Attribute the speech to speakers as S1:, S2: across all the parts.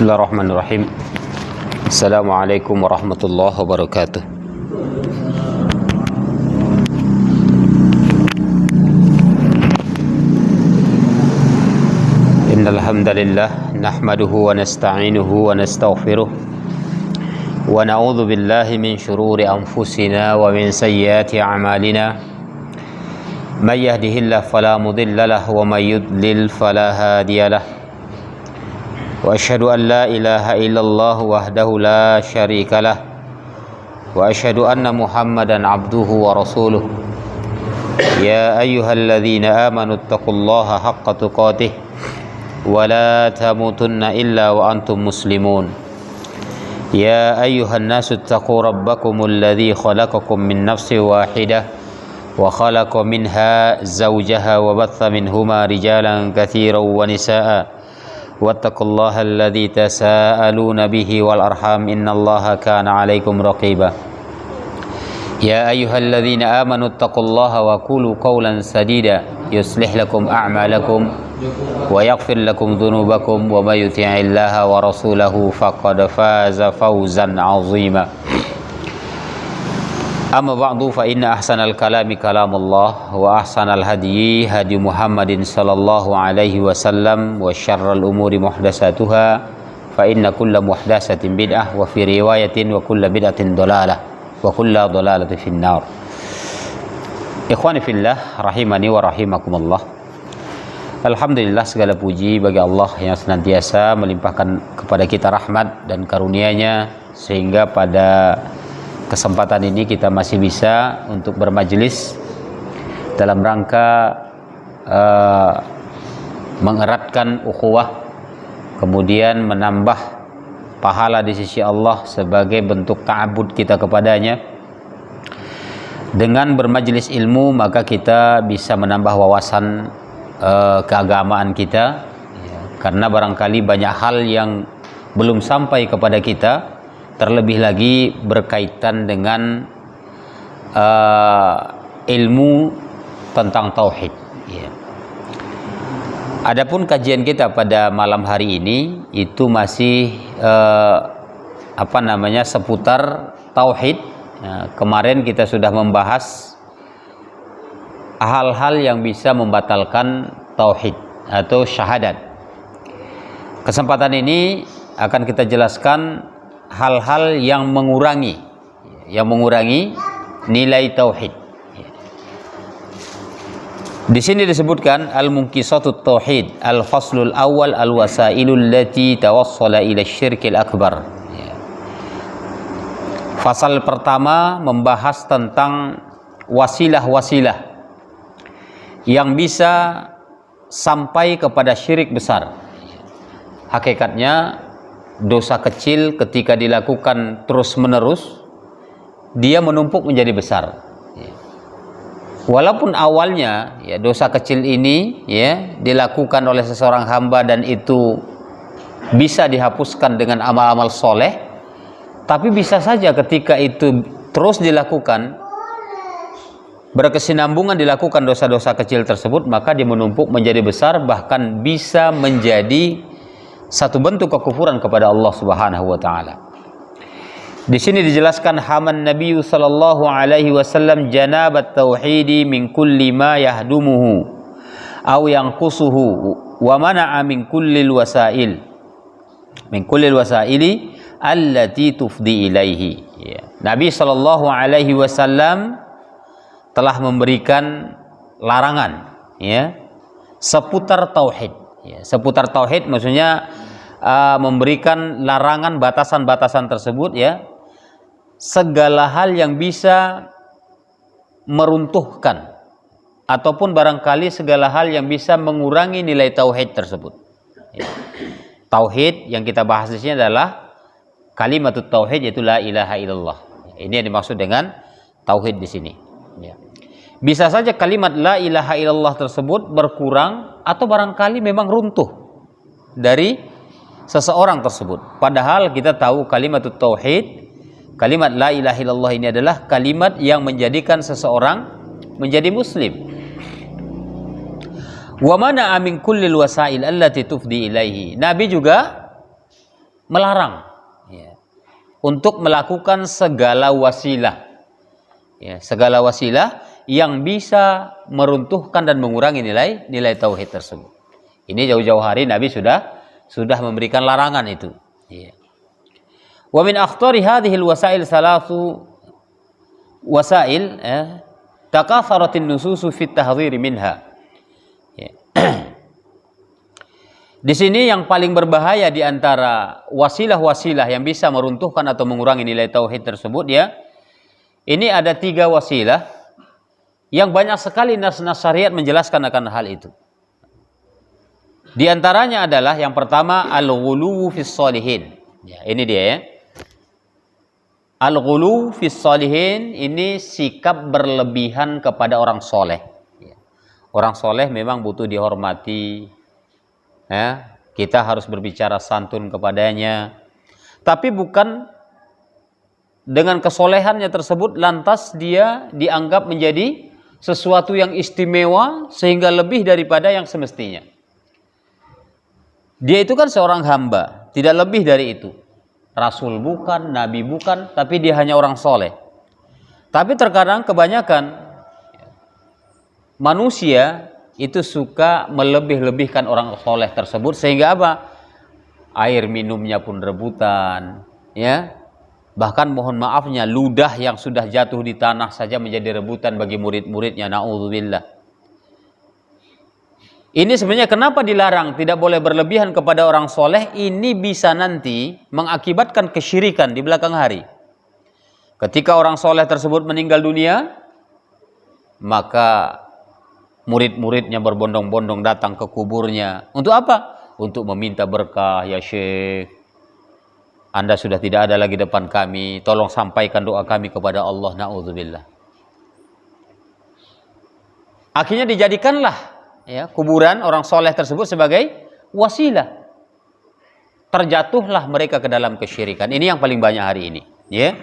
S1: Bismillahirrahmanirrahim. Assalamualaikum warahmatullahi wabarakatuh. Innal hamdalillah nahmaduhu wa nasta'inuhu wa nastaghfiruh wa na'udzu billahi min shururi anfusina wa min sayyiati a'malina. May yahdihillahu fala mudilla lahu wa may yudlil fala hadiya lahu. Wa asyhadu an la ilaha illallah wahdahu la syarika lah wa asyhadu anna Muhammadan abduhu wa rasuluh. Ya ayyuhalladzina amanu taqullaha haqqa tuqatih wa la tamutunna illa wa antum muslimun. Ya ayyuhan nasu taqu rabbakumul ladzi khalaqakum min nafsin wahidah wa khalaqa minha zawjaha wa batha minhuma rijalan katsiran wa nisaa'a wattaqullaha alladzi tasaaluna bihi wal arham innallaha kana 'alaikum raqiba. Ya ayyuhalladzina amanu taqullaha wa qulu qawlan sadida yuslih lakum a'malakum wa yaghfir lakum dhunubakum wa may yuti'illaha wa rasulahu faqad faza fawzan 'azima. Amma ba'du fa inna ahsanal kalami kalamullah wa ahsanal hadyi hadi Muhammadin sallallahu alaihi wasallam wa syarral umuri muhdatsatuha fa inna kulla muhdatsatin bid'ah wa fi riwayatin wa kulla bid'atin dhalalah wa kulla dhalalatin finnar. Ikhwani fillah rahimani wa rahimakumullah. Alhamdulillah, segala puji bagi Allah yang senantiasa melimpahkan kepada kita rahmat dan karunia-Nya sehingga pada kesempatan ini kita masih bisa untuk bermajelis dalam rangka mengeratkan ukhuwah, kemudian menambah pahala di sisi Allah sebagai bentuk ta'abbud kita kepadanya. Dengan bermajelis ilmu maka kita bisa menambah wawasan keagamaan kita, karena barangkali banyak hal yang belum sampai kepada kita, terlebih lagi berkaitan dengan ilmu tentang tauhid. Adapun kajian kita pada malam hari ini itu masih seputar tauhid. Kemarin kita sudah membahas hal-hal yang bisa membatalkan tauhid atau syahadat. Kesempatan ini akan kita jelaskan hal-hal yang mengurangi nilai tauhid. Di sini disebutkan al-munqisatut tauhid, al-faslul awal al-wasailul lati tawassala ila syirkil akbar. Fasal pertama membahas tentang wasilah-wasilah yang bisa sampai kepada syirik besar. Hakikatnya dosa kecil ketika dilakukan terus-menerus dia menumpuk menjadi besar. Walaupun awalnya dosa kecil ini dilakukan oleh seseorang hamba dan itu bisa dihapuskan dengan amal-amal soleh, tapi bisa saja ketika itu terus dilakukan, berkesinambungan dilakukan dosa-dosa kecil tersebut, maka dia menumpuk menjadi besar, bahkan bisa menjadi satu bentuk kekufuran kepada Allah Subhanahu wa taala. Di sini dijelaskan haman Nabi sallallahu alaihi wasallam janabat tauhidi min kulli ma yahdumuhu aw yanqusuhu wa mana'a min kullil wasaili allati tufdi ilaihi. Nabi sallallahu alaihi wasallam telah memberikan larangan seputar tauhid. Seputar tauhid maksudnya memberikan larangan, batasan-batasan tersebut, segala hal yang bisa meruntuhkan ataupun barangkali segala hal yang bisa mengurangi nilai tauhid tersebut. Tauhid yang kita bahas di sini adalah kalimatut tauhid, yaitu la ilaha illallah. Ini yang dimaksud dengan tauhid di sini. Bisa saja kalimat la ilaha illallah tersebut berkurang atau barangkali memang runtuh dari seseorang tersebut. Padahal kita tahu kalimatut tauhid, kalimat la ilaha illallah ini adalah kalimat yang menjadikan seseorang menjadi muslim. Wa mana min kullil wasail allati tufdi ilaihi. Nabi juga melarang ya, untuk melakukan segala wasilah, ya, segala wasilah yang bisa meruntuhkan dan mengurangi nilai tauhid tersebut. Ini jauh-jauh hari Nabi sudah memberikan larangan itu. Ya. Wa min akhtari hadhil wasail salasu wasail takatharatin nususu fit tahdhir minha. Ya. Di sini yang paling berbahaya di antara wasilah-wasilah yang bisa meruntuhkan atau mengurangi nilai tauhid tersebut ya. Ini ada 3 wasilah yang banyak sekali nas-nas syariat menjelaskan akan hal itu. Di antaranya adalah yang pertama al-ghuluw fis shalihin. Ya, ini dia ya. Al-ghuluw fis shalihin ini sikap berlebihan kepada orang soleh. Ya. Orang soleh memang butuh dihormati. Ya, kita harus berbicara santun kepadanya. Tapi bukan dengan kesolehannya tersebut lantas dia dianggap menjadi sesuatu yang istimewa sehingga lebih daripada yang semestinya. Dia itu kan seorang hamba, tidak lebih dari itu. Rasul bukan, nabi bukan, tapi dia hanya orang soleh. Tapi terkadang kebanyakan manusia itu suka melebih-lebihkan orang soleh tersebut sehingga apa? Air minumnya pun rebutan, ya. Bahkan mohon maafnya ludah yang sudah jatuh di tanah saja menjadi rebutan bagi murid-muridnya. Na'udzubillah. Ini sebenarnya kenapa dilarang tidak boleh berlebihan kepada orang soleh? Ini bisa nanti mengakibatkan kesyirikan di belakang hari. Ketika orang soleh tersebut meninggal dunia, maka murid-muridnya berbondong-bondong datang ke kuburnya. Untuk apa? Untuk meminta berkah, ya Syekh. Anda sudah tidak ada lagi depan kami. Tolong sampaikan doa kami kepada Allah. Na'udzubillah. Akhirnya dijadikanlah ya, kuburan orang soleh tersebut sebagai wasilah. Terjatuhlah mereka ke dalam kesyirikan. Ini yang paling banyak hari ini. Ya.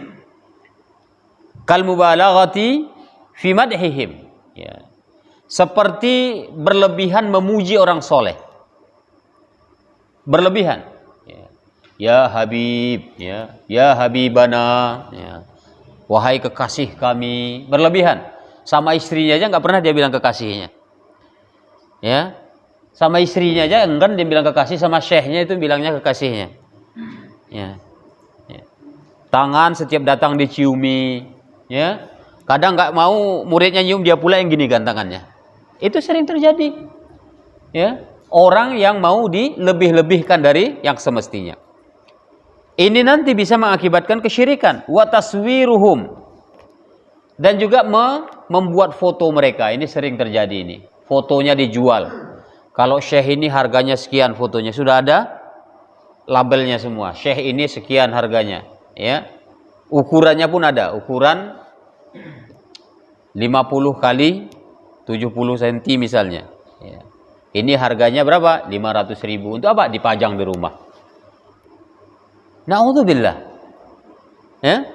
S1: Kal mubalaghati fi madhihim. Ya. Seperti berlebihan memuji orang soleh. Berlebihan. Ya Habib, ya Habibana, ya. Wahai kekasih kami, berlebihan. Sama istrinya aja nggak pernah dia bilang kekasihnya, ya. Sama istrinya aja enggan dia bilang kekasih, sama syekhnya itu bilangnya kekasihnya, ya. Ya. Tangan setiap datang diciumi, ya. Kadang nggak mau muridnya nyium, dia pula yang gini gantangannya. Itu sering terjadi, ya. Orang yang mau dilebih-lebihkan dari yang semestinya. Ini nanti bisa mengakibatkan kesyirikan. Wa taswiruhum. Dan juga membuat foto mereka. Ini sering terjadi ini. Fotonya dijual. Kalau syekh ini harganya sekian fotonya. Sudah ada labelnya semua. Syekh ini sekian harganya. Ya. Ukurannya pun ada. Ukuran 50 kali 70 cm misalnya. Ya. Ini harganya berapa? 500.000. Untuk apa? Dipajang di rumah. Na'udzubillah. Ya.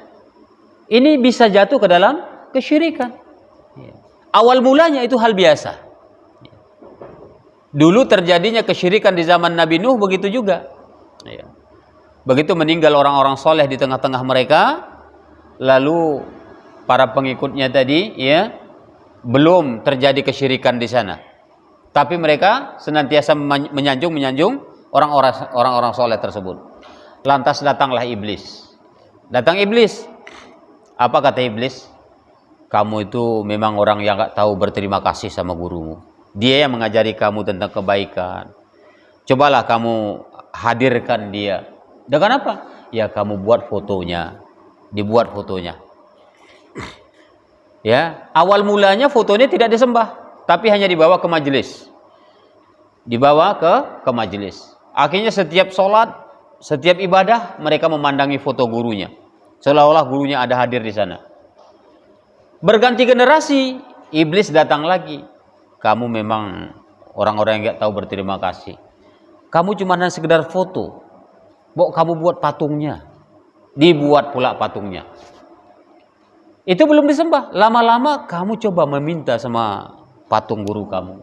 S1: Ini bisa jatuh ke dalam kesyirikan. Ya. Awal mulanya itu hal biasa. Ya. Dulu terjadinya kesyirikan di zaman Nabi Nuh begitu juga. Ya. Begitu meninggal orang-orang soleh di tengah-tengah mereka, lalu para pengikutnya tadi, ya, belum terjadi kesyirikan di sana. Tapi mereka senantiasa menyanjung orang-orang soleh tersebut. Lantas datanglah iblis. Datang iblis. Apa kata iblis? Kamu itu memang orang yang gak tahu berterima kasih sama gurumu. Dia yang mengajari kamu tentang kebaikan. Cobalah kamu hadirkan dia. Dengan apa? Ya kamu buat fotonya. Dibuat fotonya. Ya, awal mulanya fotonya tidak disembah, tapi hanya dibawa ke majelis. Dibawa ke majelis. Akhirnya setiap sholat, setiap ibadah mereka memandangi foto gurunya, seolah-olah gurunya ada hadir di sana. Berganti generasi, iblis datang lagi. Kamu memang orang-orang yang gak tahu berterima kasih. Kamu cuma hanya sekedar foto. Kamu buat patungnya. Dibuat pula patungnya. Itu belum disembah. Lama-lama kamu coba meminta sama patung guru kamu.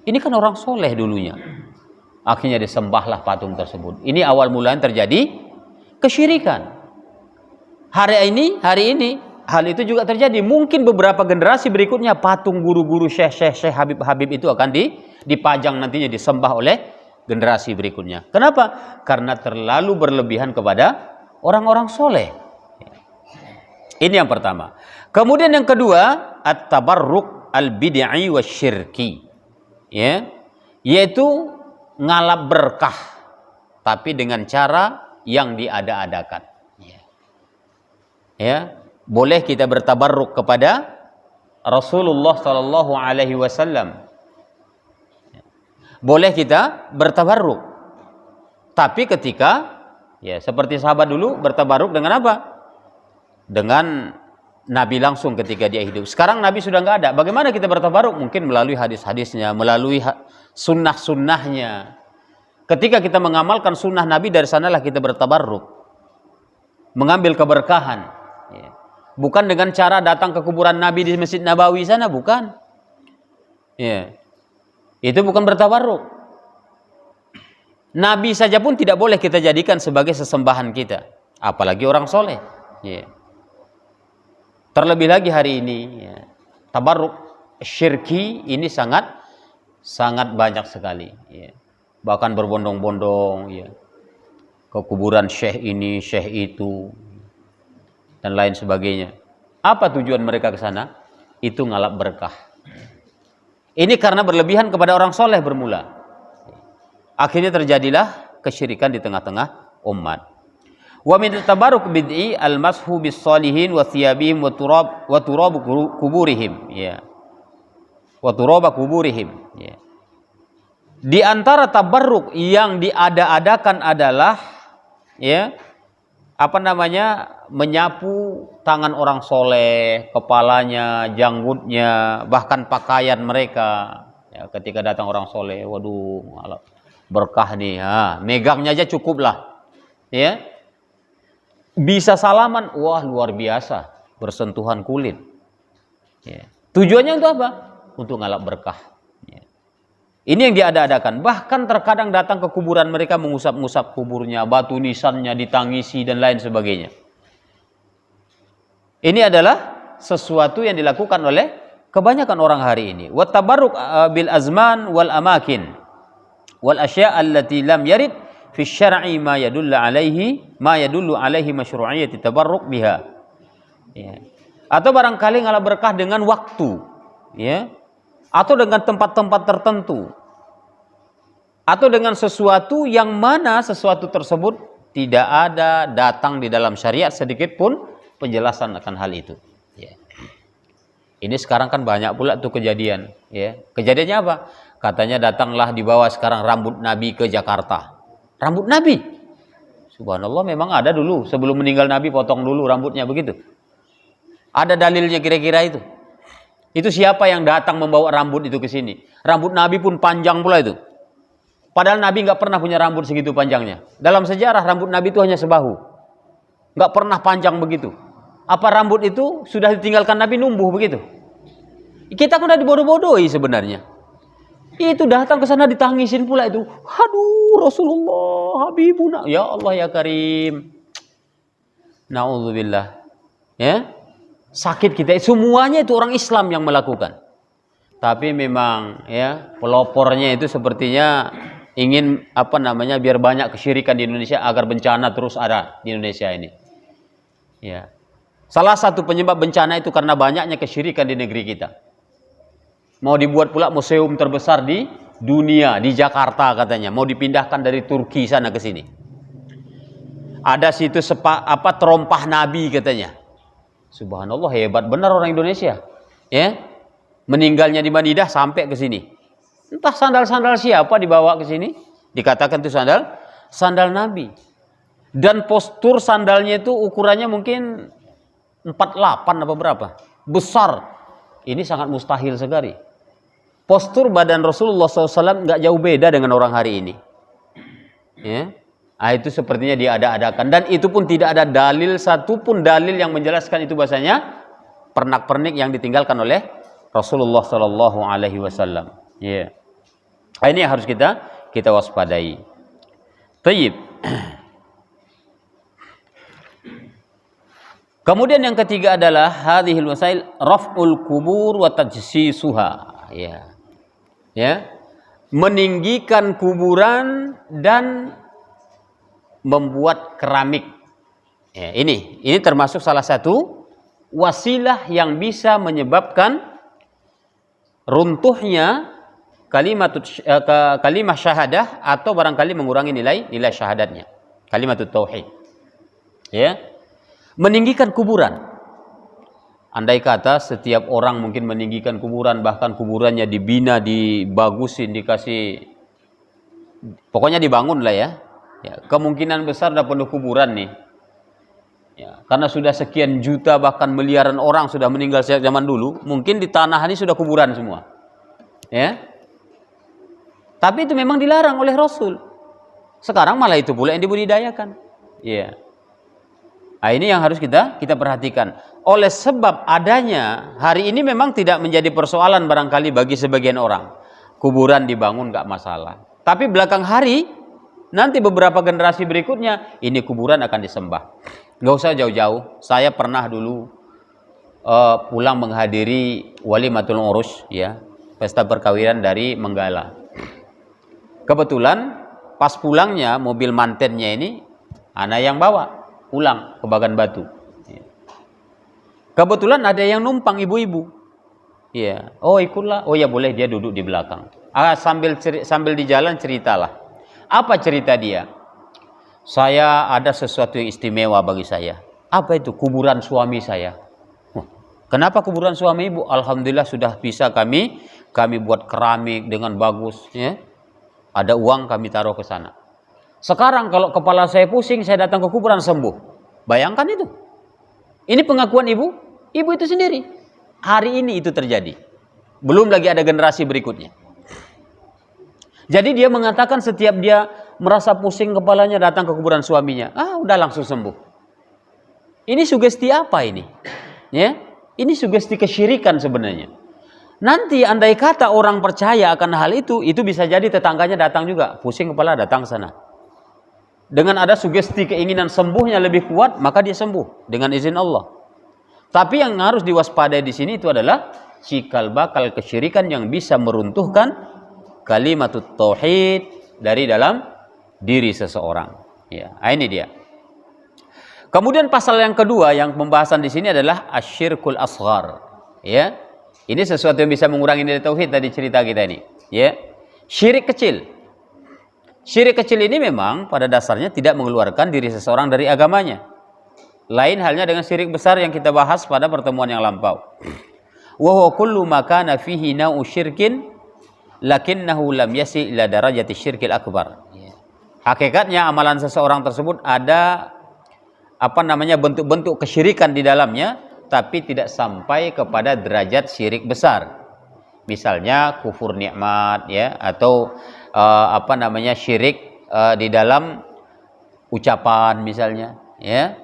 S1: Ini kan orang soleh dulunya. Akhirnya disembahlah patung tersebut. Ini awal mulanya terjadi kesyirikan. Hari ini hal itu juga terjadi. Mungkin beberapa generasi berikutnya patung guru-guru syekh Habib itu akan dipajang nantinya, disembah oleh generasi berikutnya. Kenapa? Karena terlalu berlebihan kepada orang-orang soleh. Ini yang pertama. Kemudian yang kedua, at-tabarruk al-bid'i wasyirki. Ya, yaitu ngalap berkah tapi dengan cara yang diada-adakan. Ya, boleh kita bertabarruk kepada Rasulullah sallallahu alaihi wasallam. Boleh kita bertabarruk. Tapi ketika ya seperti sahabat dulu bertabarruk dengan apa? Dengan Nabi langsung ketika dia hidup. Sekarang Nabi sudah nggak ada. Bagaimana kita bertabaruk? Mungkin melalui hadis-hadisnya, melalui sunnah-sunnahnya. Ketika kita mengamalkan sunnah Nabi, dari sanalah kita bertabaruk, mengambil keberkahan. Bukan dengan cara datang ke kuburan Nabi di Masjid Nabawi sana, bukan. Ya. Itu bukan bertabaruk. Nabi saja pun tidak boleh kita jadikan sebagai sesembahan kita, apalagi orang soleh. Ya. Terlebih lagi hari ini, ya, tabarruk syirki ini sangat banyak sekali. Ya. Bahkan berbondong-bondong, ya, ke kuburan syekh ini, syekh itu, dan lain sebagainya. Apa tujuan mereka ke sana? Itu ngalap berkah. Ini karena berlebihan kepada orang soleh bermula. Akhirnya terjadilah kesyirikan di tengah-tengah umat. Wa min tabarruk bid'i al-mashu bis-salihin wa thiyabihim wa turab kuburihim, ya. Wa turab kuburihim, ya. Di antara tabarruk yang diada-adakan adalah ya, menyapu tangan orang soleh, kepalanya, janggutnya, bahkan pakaian mereka. Ya, ketika datang orang soleh, waduh, berkah nih, megangnya aja cukup lah. Ya. Bisa salaman, wah luar biasa, bersentuhan kulit. Ya. Tujuannya untuk apa? Untuk ngalap berkah. Ya. Ini yang diada-adakan. Bahkan terkadang datang ke kuburan mereka, mengusap-ngusap kuburnya, batu nisannya ditangisi dan lain sebagainya. Ini adalah sesuatu yang dilakukan oleh kebanyakan orang hari ini. Wa tabarruk bil azman wal amakin wal asya' allati lam yarid fi syar'i ma yadullu alaihi masyru'iyyati tabarruk biha. Ya. Atau barangkali ngalap berkah dengan waktu, ya. Atau dengan tempat-tempat tertentu. Atau dengan sesuatu yang mana sesuatu tersebut tidak ada datang di dalam syariat sedikit pun penjelasan akan hal itu. Ya. Ini sekarang kan banyak pula tuh kejadian, ya. Kejadiannya apa? Katanya datanglah dibawa sekarang rambut Nabi ke Jakarta. Rambut Nabi, subhanallah, memang ada dulu sebelum meninggal Nabi potong dulu rambutnya begitu. Ada dalilnya kira-kira itu. Itu siapa yang datang membawa rambut itu ke sini? Rambut Nabi pun panjang pula itu. Padahal Nabi nggak pernah punya rambut segitu panjangnya. Dalam sejarah rambut Nabi itu hanya sebahu, nggak pernah panjang begitu. Apa rambut itu sudah ditinggalkan Nabi numbuh begitu? Kita kan udah dibodoh-bodohi sebenarnya. Itu datang ke sana ditangisin pula itu. Aduh, Rasulullah, Habibuna. Ya Allah ya Karim. Na'udzubillah. Ya. Sakit kita. Semuanya itu orang Islam yang melakukan. Tapi memang ya, pelopornya itu sepertinya ingin biar banyak kesyirikan di Indonesia agar bencana terus ada di Indonesia ini. Ya. Salah satu penyebab bencana itu karena banyaknya kesyirikan di negeri kita. Mau dibuat pula museum terbesar di dunia, di Jakarta katanya. Mau dipindahkan dari Turki sana ke sini. Ada situ terompah Nabi katanya. Subhanallah, hebat benar orang Indonesia. Ya. Meninggalnya di Madinah sampai ke sini. Entah sandal-sandal siapa dibawa ke sini. Dikatakan itu sandal Nabi. Dan postur sandalnya itu ukurannya mungkin 48 apa berapa. Besar. Ini sangat mustahil sekali. Postur badan Rasulullah SAW nggak jauh beda dengan orang hari ini. Ya. Itu sepertinya diada-adakan. Dan itu pun tidak ada dalil, satupun dalil yang menjelaskan itu bahasanya pernak-pernik yang ditinggalkan oleh Rasulullah SAW. Ya. Ini yang harus kita waspadai. Tayyib. Kemudian yang ketiga adalah hadhil wasail raf'ul kubur wa tajsisuha. Ya. Ya. Meninggikan kuburan dan membuat keramik. Ya, ini termasuk salah satu wasilah yang bisa menyebabkan runtuhnya kalimah syahadah atau barangkali mengurangi nilai syahadatnya. Kalimatut tauhid. Ya. Meninggikan kuburan. Andai kata setiap orang mungkin meninggikan kuburan, bahkan kuburannya dibina, dibagusin, dikasih, pokoknya dibangun lah ya. Ya, kemungkinan besar ada penuh kuburan nih. Ya, karena sudah sekian juta bahkan miliaran orang sudah meninggal sejak zaman dulu, mungkin di tanah ini sudah kuburan semua. Ya. Tapi itu memang dilarang oleh Rasul. Sekarang malah itu pula yang dibudidayakan. Ya. Nah, ini yang harus kita perhatikan. Oleh sebab adanya hari ini memang tidak menjadi persoalan barangkali bagi sebagian orang. Kuburan dibangun nggak masalah. Tapi belakang hari nanti beberapa generasi berikutnya ini kuburan akan disembah. Nggak usah jauh-jauh. Saya pernah dulu pulang menghadiri walimatul urus, ya, pesta perkawinan dari Menggala. Kebetulan pas pulangnya mobil mantennya ini anak yang bawa pulang ke Bagan Batu. Kebetulan ada yang numpang ibu-ibu. Ya, oh ikutlah. Oh ya boleh, dia duduk di belakang. Sambil di jalan ceritalah. Apa cerita dia? Saya ada sesuatu yang istimewa bagi saya. Apa itu? Kuburan suami saya. Kenapa kuburan suami ibu? Alhamdulillah sudah bisa kami buat keramik dengan bagus. Ya. Ada uang kami taruh ke sana. Sekarang kalau kepala saya pusing, saya datang ke kuburan sembuh. Bayangkan itu. Ini pengakuan ibu itu sendiri. Hari ini itu terjadi. Belum lagi ada generasi berikutnya. Jadi dia mengatakan setiap dia merasa pusing kepalanya datang ke kuburan suaminya. Udah langsung sembuh. Ini sugesti apa ini? Ya, ini sugesti kesyirikan sebenarnya. Nanti andai kata orang percaya akan hal itu bisa jadi tetangganya datang juga. Pusing kepala datang ke sana. Dengan ada sugesti keinginan sembuhnya lebih kuat, maka dia sembuh dengan izin Allah. Tapi yang harus diwaspadai di sini itu adalah cikal bakal kesyirikan yang bisa meruntuhkan kalimatut tauhid dari dalam diri seseorang. Ya, ini dia. Kemudian pasal yang kedua yang pembahasan di sini adalah asyirkul asghar. Ya. Ini sesuatu yang bisa mengurangi nilai tauhid tadi cerita kita ini. Ya. Syirik kecil. Syirik kecil ini memang pada dasarnya tidak mengeluarkan diri seseorang dari agamanya. Lain halnya dengan syirik besar yang kita bahas pada pertemuan yang lampau. Wa huwa kullu ma kana fihi nau'u syirkin lakinnahu lam yasi ila darajati syirkil akbar. Hakikatnya amalan seseorang tersebut ada bentuk-bentuk kesyirikan di dalamnya, tapi tidak sampai kepada derajat syirik besar. Misalnya kufur nikmat, ya, atau syirik di dalam ucapan misalnya, ya.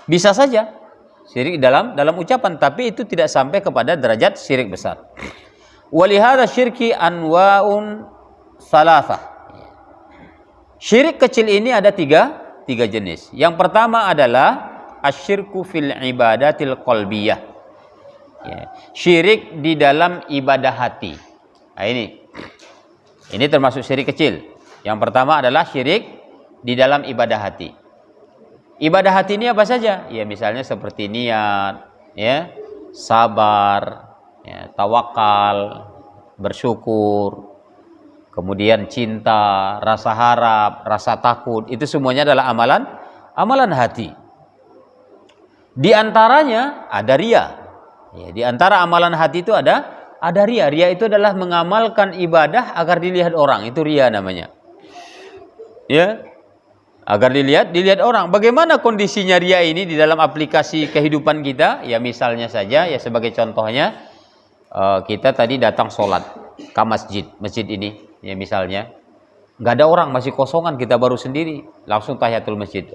S1: Bisa saja syirik dalam ucapan, tapi itu tidak sampai kepada derajat syirik besar. Walihada syirki anwa'un salasah. Syirik kecil ini ada tiga jenis. Yang pertama adalah asyirku fil ibadatil qalbiyah. Ya. Syirik di dalam ibadah hati. Nah, ini termasuk syirik kecil. Yang pertama adalah syirik di dalam ibadah hati. Ibadah hati ini apa saja? Ya, misalnya seperti niat, ya, sabar, ya, tawakal, bersyukur, kemudian cinta, rasa harap, rasa takut, itu semuanya adalah amalan hati. Di antaranya ada riya. Ya, di antara amalan hati itu ada riya. Riya itu adalah mengamalkan ibadah agar dilihat orang, itu riya namanya. Ya, agar dilihat orang. Bagaimana kondisinya riya ini di dalam aplikasi kehidupan kita? Ya, misalnya saja, ya sebagai contohnya, kita tadi datang sholat ke masjid ini, ya misalnya nggak ada orang, masih kosongan, kita baru sendiri, langsung tahiyatul masjid,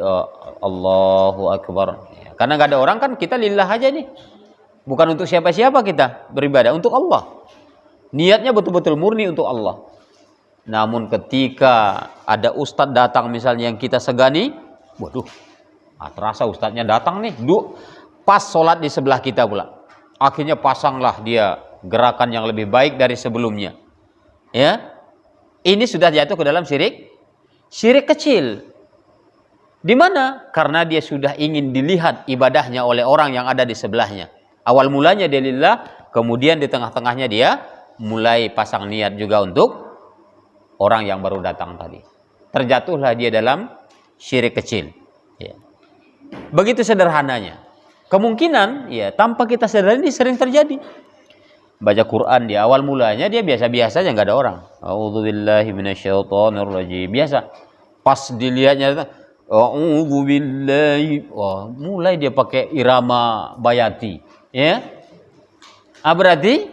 S1: Allahu Akbar. Ya, karena nggak ada orang kan kita lillah aja nih, bukan untuk siapa-siapa, kita beribadah untuk Allah. Niatnya betul-betul murni untuk Allah. Namun ketika ada ustadz datang misalnya yang kita segani, waduh, terasa ustadznya datang nih, pas sholat di sebelah kita pula. Akhirnya pasanglah dia gerakan yang lebih baik dari sebelumnya. Ya, ini sudah jatuh ke dalam syirik kecil. Di mana? Karena dia sudah ingin dilihat ibadahnya oleh orang yang ada di sebelahnya. Awal mulanya dia lillah, kemudian di tengah-tengahnya dia mulai pasang niat juga untuk orang yang baru datang tadi. Terjatuhlah dia dalam syirik kecil. Ya. Begitu sederhananya. Kemungkinan ya tanpa kita sadari ini sering terjadi. Baca Quran di awal mulanya dia biasa-biasa aja, nggak ada orang. A'udzubillahi minasyaitonirrajim. Biasa. Pas dilihatnya a'udzubillahi, mulai dia pakai irama bayati, ya. Berarti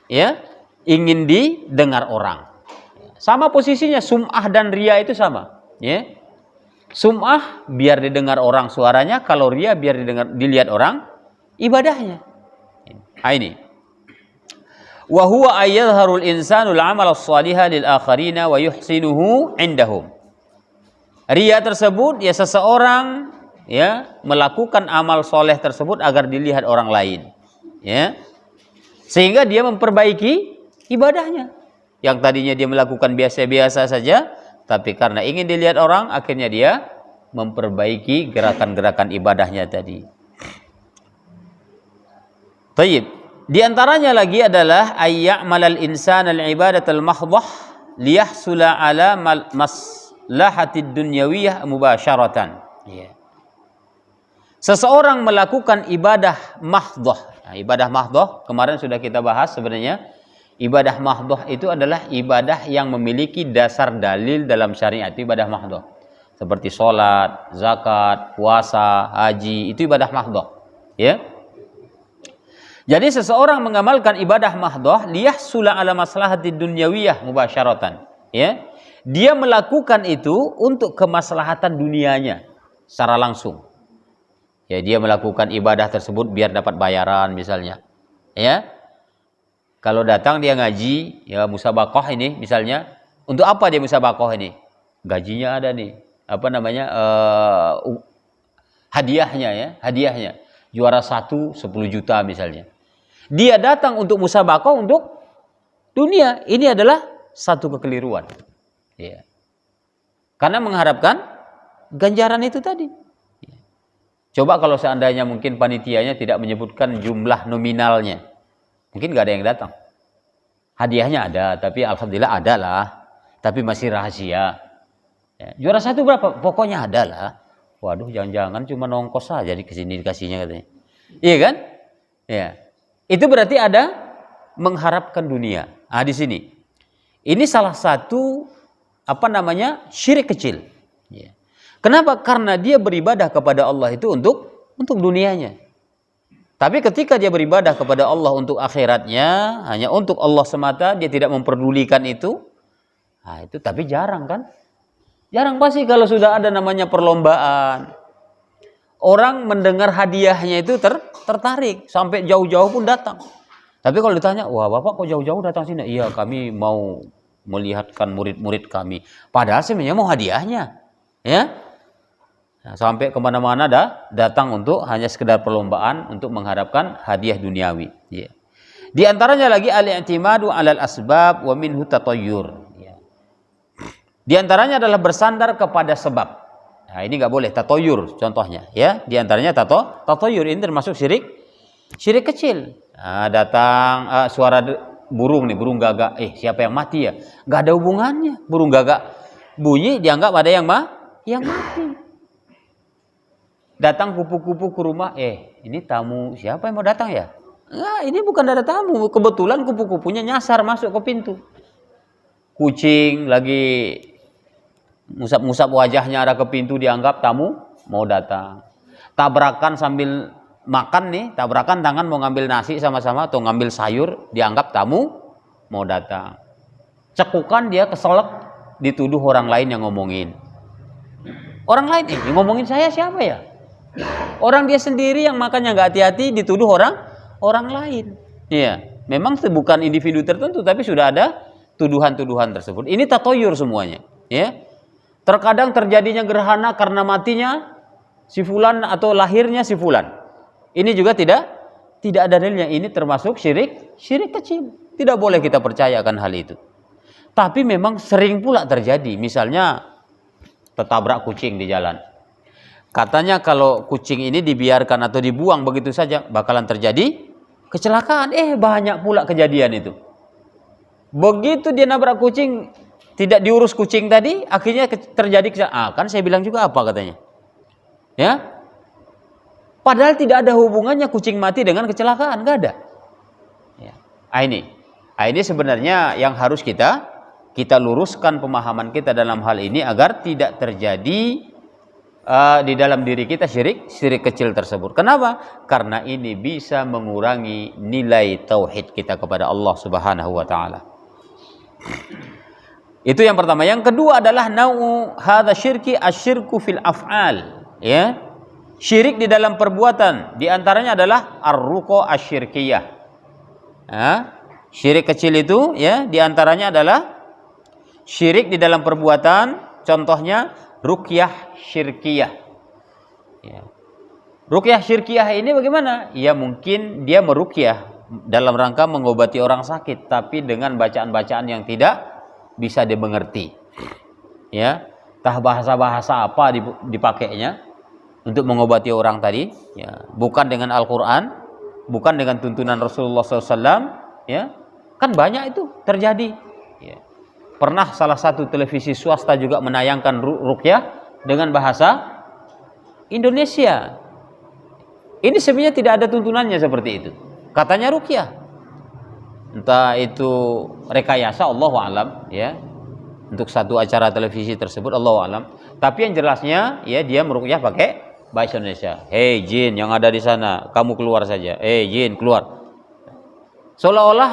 S1: ya ingin didengar orang. Sama posisinya sum'ah dan riya itu sama, ya. Sum'ah biar didengar orang suaranya, kalau riya biar dilihat orang ibadahnya. Ini. Wa huwa ayyadharul insanul amal as-salihah lil akharina wa yuhsinuhu indahum. Riya tersebut ya seseorang ya melakukan amal soleh tersebut agar dilihat orang lain, ya, sehingga dia memperbaiki ibadahnya. Yang tadinya dia melakukan biasa-biasa saja, tapi karena ingin dilihat orang, akhirnya dia memperbaiki gerakan-gerakan ibadahnya tadi. Tayyib. Di antaranya lagi adalah ayya'malal insana al-ibadatal mahdhah liyahsula ala maslahatid dunyawiyah mubasyaratan. Ya. Seseorang melakukan ibadah mahdhah. Nah, ibadah mahdhah kemarin sudah kita bahas sebenarnya. Ibadah mahdhah itu adalah ibadah yang memiliki dasar dalil dalam syariat. Itu ibadah mahdhah. Seperti sholat, zakat, puasa, haji, itu ibadah mahdhah. Ya. Jadi seseorang mengamalkan ibadah mahdhah liyahsula ala maslahatid dunyawiyah mubasyaratan. Ya. Dia melakukan itu untuk kemaslahatan dunianya secara langsung. Ya, dia melakukan ibadah tersebut biar dapat bayaran misalnya. Ya. Kalau datang dia ngaji, ya musabaqah ini misalnya, untuk apa dia musabaqah ini? Gajinya ada nih. Apa namanya? Hadiahnya ya, hadiahnya. Juara 1 10 juta misalnya. Dia datang untuk musabaqah untuk dunia. Ini adalah satu kekeliruan. Ya. Karena mengharapkan ganjaran itu tadi. Ya. Coba kalau seandainya mungkin panitianya tidak menyebutkan jumlah nominalnya. Mungkin nggak ada yang datang. Hadiahnya ada, tapi alhamdulillah ada lah. Tapi masih rahasia. Ya. Juara 1 berapa? Pokoknya ada lah. Waduh, jangan-jangan cuma nongkos saja di kesini dikasihnya katanya. Iya kan? Ya. Itu berarti ada mengharapkan dunia. Di sini. Ini salah satu syirik kecil. Ya. Kenapa? Karena dia beribadah kepada Allah itu untuk dunianya. Tapi ketika dia beribadah kepada Allah untuk akhiratnya, hanya untuk Allah semata, dia tidak memperdulikan itu. Itu tapi jarang kan? Jarang pasti kalau sudah ada namanya perlombaan. Orang mendengar hadiahnya itu tertarik, sampai jauh-jauh pun datang. Tapi kalau ditanya, wah Bapak kok jauh-jauh datang sini? Iya, kami mau melihatkan murid-murid kami. Padahal sebenarnya mau hadiahnya. Ya, nah, sampai kemana-mana datang untuk hanya sekedar perlombaan untuk mengharapkan hadiah duniawi. Ya. Di antaranya lagi al-i'timadu 'alal asbab wa minhu tatayyur. Ya. Di antaranya adalah bersandar kepada sebab. Nah, ini nggak boleh, tatoyur contohnya, ya. Di antaranya tatoyur ini termasuk syirik kecil. Nah, datang suara burung nih, burung gagak. Siapa yang mati ya? Nggak ada hubungannya. Burung gagak bunyi dianggap ada yang mati. Datang kupu-kupu ke rumah, ini tamu siapa yang mau datang ya? Enggak, ini bukan ada tamu. Kebetulan kupu-kupunya nyasar masuk ke pintu. Kucing lagi musap-musap wajahnya arah ke pintu, dianggap tamu mau datang. Tabrakan sambil makan nih, tabrakan tangan mau ngambil nasi sama-sama atau ngambil sayur, dianggap tamu mau datang. Cekukan dia keselak, dituduh orang lain yang ngomongin. Orang lain, yang ngomongin saya siapa ya? Orang dia sendiri yang makannya nggak hati-hati, dituduh orang lain. Iya, memang bukan individu tertentu, tapi sudah ada tuduhan-tuduhan tersebut. Ini tatoyur semuanya, ya. Terkadang terjadinya gerhana karena matinya si fulan atau lahirnya si fulan. Ini juga tidak ada dalilnya. Ini termasuk syirik kecil. Tidak boleh kita percayakan hal itu. Tapi memang sering pula terjadi. Misalnya tertabrak kucing di jalan. Katanya kalau kucing ini dibiarkan atau dibuang begitu saja bakalan terjadi kecelakaan. Banyak pula kejadian itu. Begitu dia nabrak kucing, tidak diurus kucing tadi, akhirnya terjadi kecelakaan. Kan saya bilang juga apa katanya? Ya. Padahal tidak ada hubungannya kucing mati dengan kecelakaan, enggak ada. Ya. Ini sebenarnya yang harus kita luruskan pemahaman kita dalam hal ini agar tidak terjadi di dalam diri kita syirik kecil tersebut. Kenapa? Karena ini bisa mengurangi nilai tauhid kita kepada Allah Subhanahu wa taala. Itu yang pertama. Yang kedua adalah nau'u hadza syirki asyirku fil af'al, ya. Syirik di dalam perbuatan, di antaranya adalah ar-ruqa asyirkiyah. Syirik kecil itu, ya, di antaranya adalah syirik di dalam perbuatan, contohnya ruqyah syirkiyah. Ya. Ruqyah syirkiyah ini bagaimana? Ya mungkin dia meruqyah dalam rangka mengobati orang sakit, tapi dengan bacaan-bacaan yang tidak bisa dimengerti. Ya, entah bahasa-bahasa apa dipakainya untuk mengobati orang tadi. Ya, bukan dengan Al-Quran, bukan dengan tuntunan Rasulullah SAW. Ya, kan banyak itu terjadi. Ya. Pernah salah satu televisi swasta juga menayangkan ruqyah dengan bahasa Indonesia. Ini sebenarnya tidak ada tuntunannya seperti itu. Katanya ruqyah. Entah itu rekayasa, Allahu a'lam, ya. Untuk satu acara televisi tersebut, Allahu a'lam. Tapi yang jelasnya, ya, dia meruqyah pakai bahasa Indonesia. Hei jin yang ada di sana, kamu keluar saja. Hei jin, keluar. Seolah-olah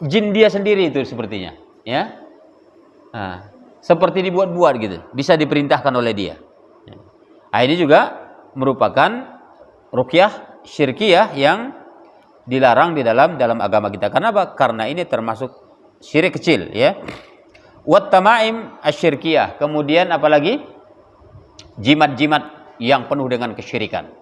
S1: jin dia sendiri itu sepertinya, ya. Seperti dibuat-buat gitu, bisa diperintahkan oleh dia. Ini juga merupakan ruqyah syirkiyah yang dilarang di dalam agama kita. Kenapa? Karena ini termasuk syirik kecil, ya. Wat tamaim asyirkiyah. Kemudian apalagi? Jimat-jimat yang penuh dengan kesyirikan.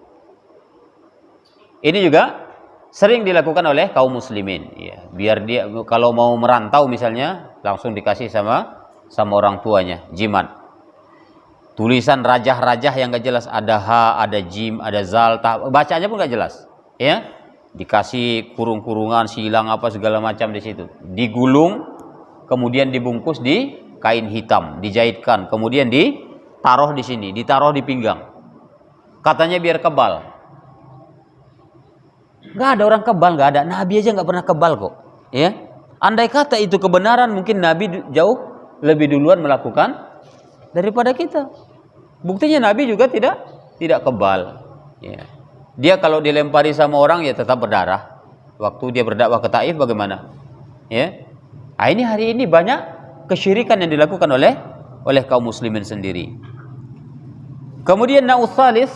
S1: Ini juga sering dilakukan oleh kaum muslimin, ya. Biar dia kalau mau merantau misalnya langsung dikasih sama orang tuanya jimat. Tulisan rajah-rajah yang gak jelas, ada ha, ada jim, ada zal, bacanya pun gak jelas, ya. Dikasih kurung-kurungan, silang apa segala macam di situ. Digulung, kemudian dibungkus di kain hitam, dijahitkan, kemudian ditaruh di sini, ditaruh di pinggang. Katanya biar kebal. Nggak ada orang kebal, nggak ada. Nabi aja nggak pernah kebal kok. Ya, andai kata itu kebenaran, mungkin Nabi jauh lebih duluan melakukan daripada kita. Buktinya Nabi juga tidak kebal. Ya. Dia kalau dilempari sama orang ya tetap berdarah. Waktu dia berdakwah ke Taif bagaimana? Ya, ini hari ini banyak kesyirikan yang dilakukan oleh kaum muslimin sendiri. Kemudian na'utsalis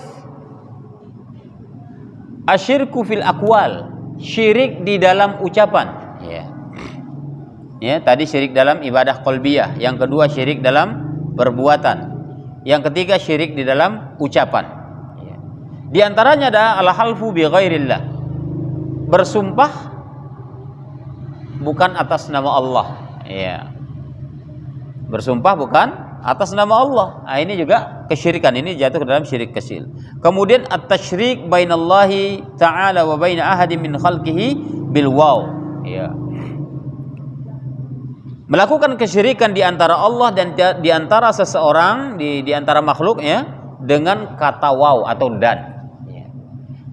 S1: asyirku fil aqwal, syirik di dalam ucapan. Ya, tadi syirik dalam ibadah qalbiyah, yang kedua syirik dalam perbuatan, yang ketiga syirik di dalam ucapan. Ya. Di antaranya ada al-halfu bi ghairillah, bersumpah bukan atas nama Allah. Ya. Bersumpah bukan atas nama Allah. Ini juga kesyirikan, ini jatuh ke dalam syirik kecil. Kemudian at-tasyrik bainallahi ta'ala wa baina ahadin min khalqihi bil waw. Ya. Melakukan kesyirikan di antara Allah dan di antara seseorang, di antara makhluknya dengan kata waw atau dan. Ya.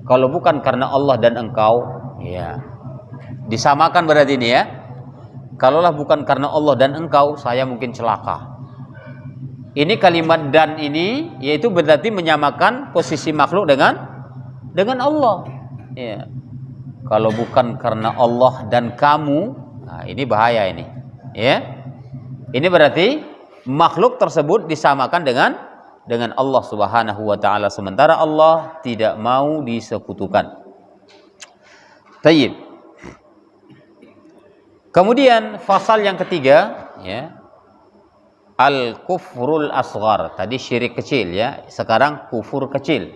S1: Kalau bukan karena Allah dan engkau, ya. Disamakan berarti ini, ya. Kalaulah bukan karena Allah dan engkau, saya mungkin celaka. Ini kalimat dan ini yaitu berarti menyamakan posisi makhluk dengan Allah. Ya. Kalau bukan karena Allah dan kamu, ini bahaya ini. Ya. Ini berarti makhluk tersebut disamakan dengan Allah Subhanahu wa taala, sementara Allah tidak mau disekutukan. Tayyib. Kemudian fasal yang ketiga, ya. Al-kufrul asghar. Tadi syirik kecil, ya. Sekarang kufur kecil.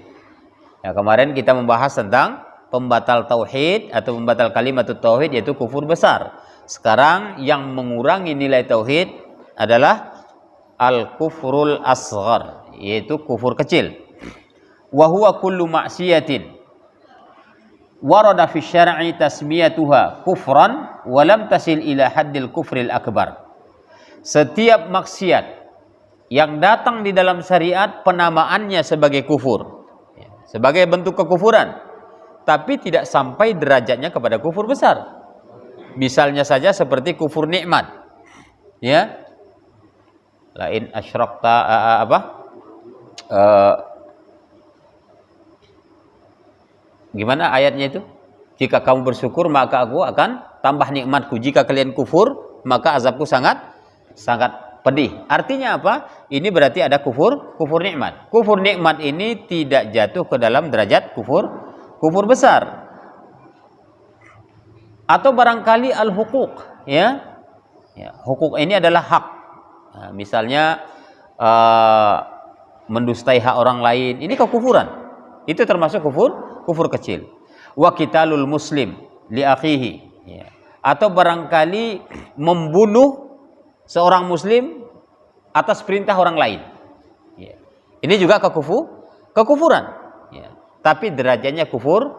S1: Ya, kemarin kita membahas tentang pembatal tauhid atau pembatal kalimat tauhid, yaitu kufur besar. Sekarang yang mengurangi nilai tauhid adalah al-kufrul asghar, yaitu kufur kecil. Wa huwa kullu ma'siyatin warada fi syar'i tasmiyatuha kufran wa lam tasil ila haddil kufril akbar. Setiap maksiat yang datang di dalam syariat penamaannya sebagai kufur, sebagai bentuk kekufuran, tapi tidak sampai derajatnya kepada kufur besar. Misalnya saja seperti kufur nikmat, ya. Lain asyrakta gimana ayatnya itu? Jika kamu bersyukur maka aku akan tambah nikmatku. Jika kalian kufur maka azabku sangat pedih. Artinya apa? Ini berarti ada kufur nikmat. Kufur nikmat ini tidak jatuh ke dalam derajat kufur besar. Atau barangkali al-hukuk, ya. Hukuk ini adalah hak. Nah, misalnya mendustai hak orang lain, ini kekufuran. Itu termasuk kufur kecil. Wa qitalul muslim li akhihi, ya. Atau barangkali membunuh seorang muslim atas perintah orang lain, ya. Ini juga kekufuran, ya. Tapi derajatnya kufur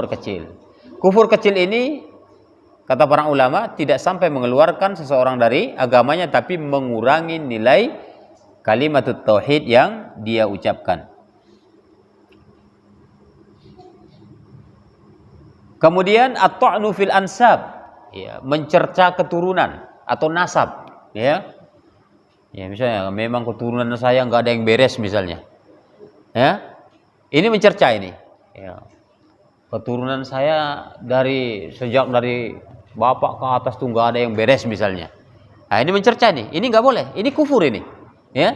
S1: kecil. Kufur kecil ini, kata para ulama, tidak sampai mengeluarkan seseorang dari agamanya, tapi mengurangi nilai kalimat tauhid yang dia ucapkan. Kemudian at-ta'nu fil ansab, ya, mencerca keturunan atau nasab, ya. Ya, misalnya memang keturunan saya nggak ada yang beres misalnya, ya. Ini mencerca ini, ya. Keturunan saya sejak dari bapak ke atas tuh nggak ada yang beres misalnya. Nah, ini mencerca nih. Ini nggak boleh. Ini kufur ini. Ya.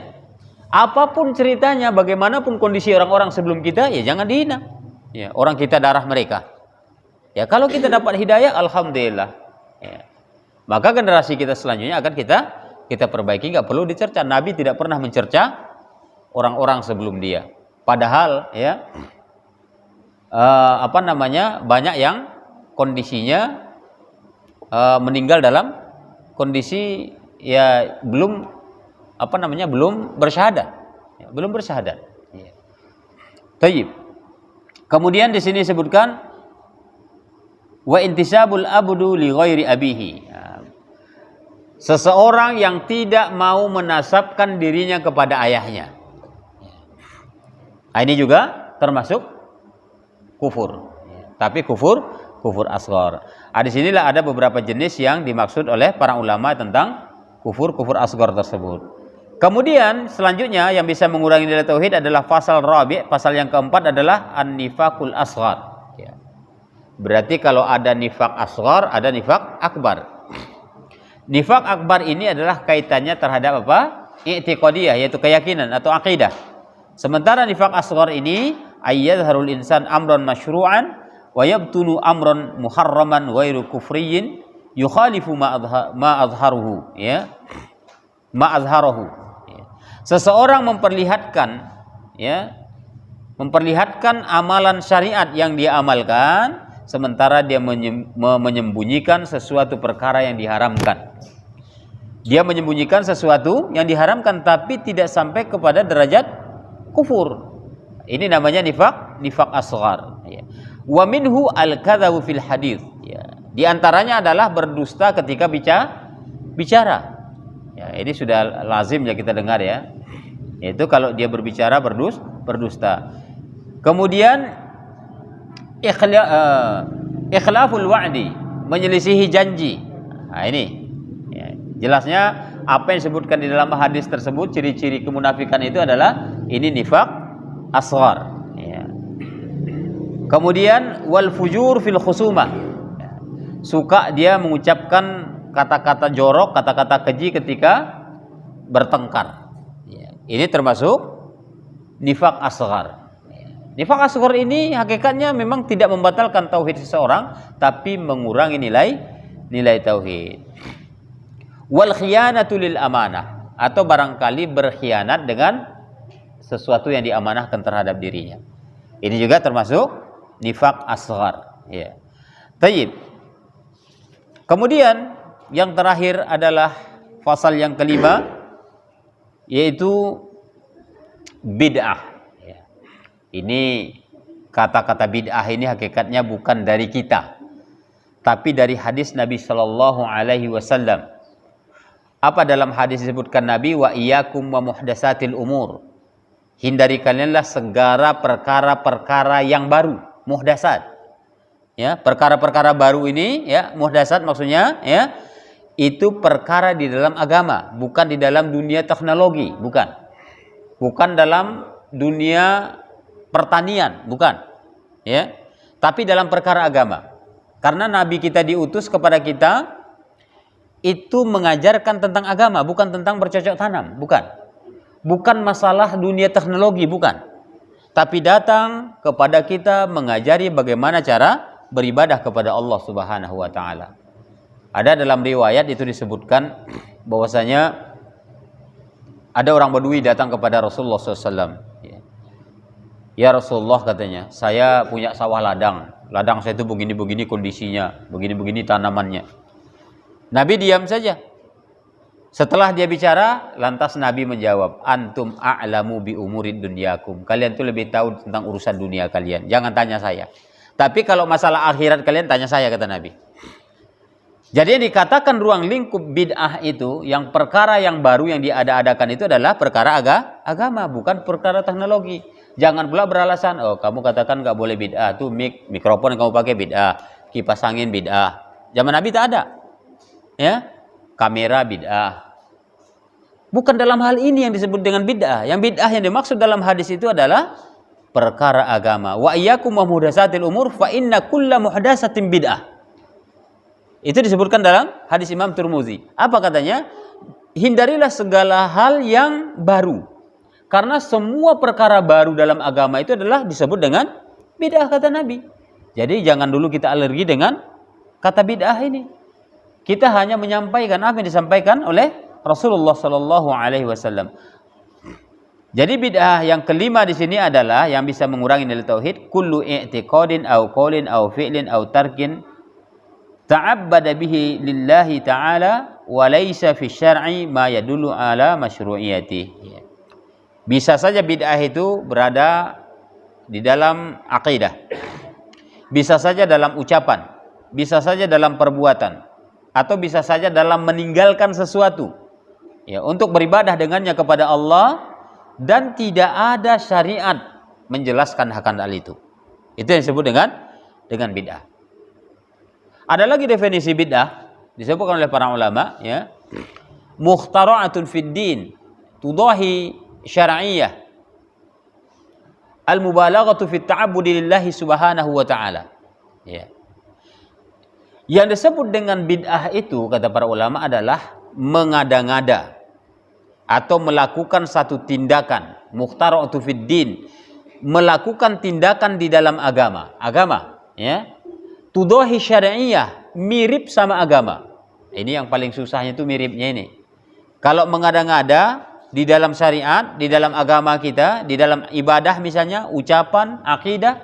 S1: Apapun ceritanya, bagaimanapun kondisi orang-orang sebelum kita, ya jangan dihina. Ya, orang kita darah mereka. Ya, kalau kita dapat hidayah, alhamdulillah. Ya. Maka generasi kita selanjutnya akan kita perbaiki. Nggak perlu dicerca. Nabi tidak pernah mencerca orang-orang sebelum dia. Padahal, ya, banyak yang kondisinya meninggal dalam kondisi ya belum bersyahadat, ya, belum bersyahadat. Ya. Tayyib. Kemudian di sini disebutkan wa intisabul abdu li ghairi abihi. Ya. Seseorang yang tidak mau menasabkan dirinya kepada ayahnya. Nah, ini juga termasuk kufur. Ya. Tapi kufur asghar. Di sinilah ada beberapa jenis yang dimaksud oleh para ulama tentang kufur asghar tersebut. Kemudian selanjutnya yang bisa mengurangi nilai tauhid adalah pasal rabi', pasal yang keempat adalah an-nifaqul asghar. Ya. Berarti kalau ada nifaq asghar, ada nifaq akbar. Nifaq akbar ini adalah kaitannya terhadap apa? I'tiqadiyah, yaitu keyakinan atau akidah. Sementara nifaq asghar ini ayyadharul insan amran masyru'an wa yabtunu amran muharraman ghairu kufriyin yukhalifu ma azharuhu, ya, ma azharahu, ya. Seseorang memperlihatkan amalan syariat yang dia amalkan, sementara dia menyembunyikan sesuatu perkara yang diharamkan. Dia menyembunyikan sesuatu yang diharamkan tapi tidak sampai kepada derajat kufur. Ini namanya nifaq asghar, ya. Wa minhu al-kadzabu fil hadits, ya. Di antaranya adalah berdusta ketika bicara. Ya, ini sudah lazim ya kita dengar, ya. Yaitu kalau dia berbicara berdusta. Kemudian ikhlaful wa'di, menyelisihi janji. Nah, ini, ya, jelasnya apa yang disebutkan di dalam hadis tersebut, ciri-ciri kemunafikan itu adalah ini nifaq asghar. Kemudian wal fujur fil khusumah, suka dia mengucapkan kata-kata jorok, kata-kata keji ketika bertengkar. Ini termasuk nifaq asghar. Nifaq asghar ini hakikatnya memang tidak membatalkan tauhid seseorang, tapi mengurangi nilai tauhid. Wal khiyanatu lil amanah, atau barangkali berkhianat dengan sesuatu yang diamanahkan terhadap dirinya. Ini juga termasuk nifaq asghar. Ya. Tayyib. Kemudian yang terakhir adalah pasal yang kelima, yaitu bid'ah. Ya. Ini kata-kata bid'ah ini hakikatnya bukan dari kita, tapi dari hadis Nabi Shallallahu Alaihi Wasallam. Apa dalam hadis disebutkan Nabi, wa iyyakum wa muhdatsatil umur. Hindari kalianlah segala perkara-perkara yang baru, muhdatsat. Ya, perkara-perkara baru ini, ya, muhdatsat maksudnya, ya, itu perkara di dalam agama, bukan di dalam dunia teknologi, bukan. Bukan dalam dunia pertanian, bukan. Ya. Tapi dalam perkara agama. Karena Nabi kita diutus kepada kita itu mengajarkan tentang agama, bukan tentang bercocok tanam, bukan. Bukan masalah dunia teknologi, bukan. Tapi datang kepada kita mengajari bagaimana cara beribadah kepada Allah Subhanahu wa taala. Ada dalam riwayat itu disebutkan bahwasanya ada orang Badui datang kepada Rasulullah SAW. Ya Rasulullah, katanya, saya punya sawah ladang. Ladang saya itu begini-begini kondisinya, begini-begini tanamannya. Nabi diam saja. Setelah dia bicara, lantas Nabi menjawab, antum a'lamu bi umurid dunyakum. Kalian tuh lebih tahu tentang urusan dunia kalian. Jangan tanya saya. Tapi kalau masalah akhirat kalian tanya saya, kata Nabi. Jadi yang dikatakan ruang lingkup bid'ah itu, yang perkara yang baru yang diada-adakan itu adalah perkara agama, bukan perkara teknologi. Jangan pula beralasan, oh kamu katakan nggak boleh bid'ah, tuh mikrofon yang kamu pakai bid'ah, kipas angin bid'ah. Zaman Nabi tak ada. Ya, kamera bid'ah. Bukan dalam hal ini yang disebut dengan bid'ah. Yang bid'ah yang dimaksud dalam hadis itu adalah perkara agama. Wa iyyakum wa muhdatsatil umur fa inna kulla muhdatsatin bid'ah. Itu disebutkan dalam hadis Imam Tirmidzi. Apa katanya? Hindarilah segala hal yang baru. Karena semua perkara baru dalam agama itu adalah disebut dengan bid'ah, kata Nabi. Jadi jangan dulu kita alergi dengan kata bid'ah ini. Kita hanya menyampaikan apa yang disampaikan oleh Rasulullah Sallallahu Alaihi Wasallam. Jadi bid'ah yang kelima di sini adalah yang bisa mengurangi nilai tauhid. Kullu i'tiqadin au qaulin au fi'lin au tarkin ta'abbada bihi lillahi ta'ala wa laysa fi syar'i ma yadullu ala masyru'iyati. Bisa saja bid'ah itu berada di dalam akidah. Bisa saja dalam ucapan, bisa saja dalam perbuatan, atau bisa saja dalam meninggalkan sesuatu, ya, untuk beribadah dengannya kepada Allah, dan tidak ada syariat menjelaskan akan hal itu. Itu yang disebut dengan bid'ah. Ada lagi definisi bid'ah disebutkan oleh para ulama, ya. Mukhtara'atun fid din tudahi syar'iyyah al-mubalaghatu fit ta'abbudi lillahi subhanahu wa ta'ala. Ya. Yang disebut dengan bid'ah itu, kata para ulama, adalah mengada-ngada atau melakukan satu tindakan, mukhtara'atu fid din, melakukan tindakan di dalam agama, ya. Tudahi syar'iyyah, mirip sama agama. Ini yang paling susahnya itu miripnya ini. Kalau mengada-ngada di dalam syariat, di dalam agama kita, di dalam ibadah misalnya, ucapan, akidah,